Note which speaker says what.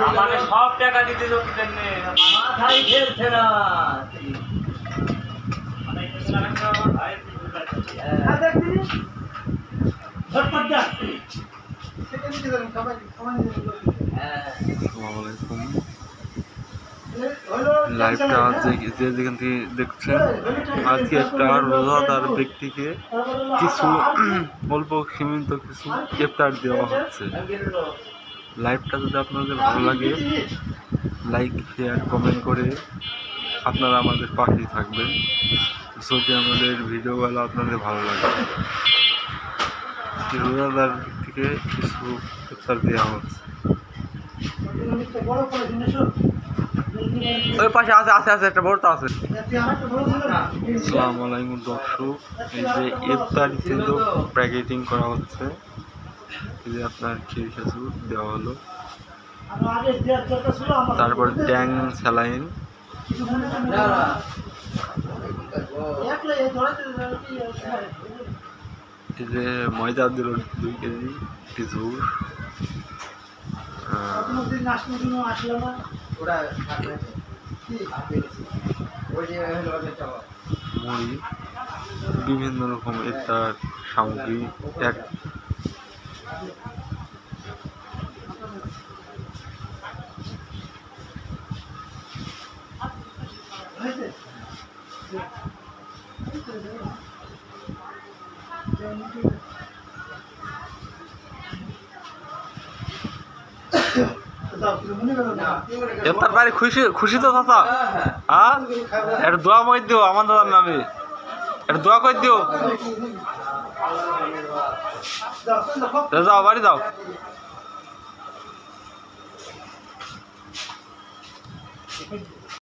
Speaker 1: আমাকে সব টাকা দিতে মাথায় খেলছে না।
Speaker 2: লাইভটা যে যেখান থেকে দেখছেন, আজকে একটা রোজাদার ব্যক্তিকে কিছু অল্প সীমিত কিছু ইফতার দেওয়া হচ্ছে। লাইভটা যদি আপনাদের ভালো লাগে, লাইক শেয়ার কমেন্ট করে আপনারা আমাদের পাশেই থাকবেন যদি আমাদের ভিডিওগুলো আপনাদের ভালো লাগে। রোজাদার থেকে কিছু ইফতার দেওয়া হচ্ছে। ওই পাশে আছে আছে আছে একটা বড় তো আছে। আসসালামু আলাইকুম দর্শক, এই যে ইফতার কিন্তু প্যাকেটিং করা হচ্ছে। এই যে আপনার ক্ষীর খেজুর দেওয়া হলো, তারপর ট্যাং স্যালাইন, এই যে ময়দা দিল 2 কেজি, খেজুর, মুড়ি, বিভিন্ন রকম ইফতার সামগ্রী এক। ইফতার বাড়ি খুশি খুশি তো চাচা? হ্যাঁ, একটা দোয়া করে দিও আমার দাদার নামে, একটা দোয়া করে দিও। যাও বাড়ি যাও।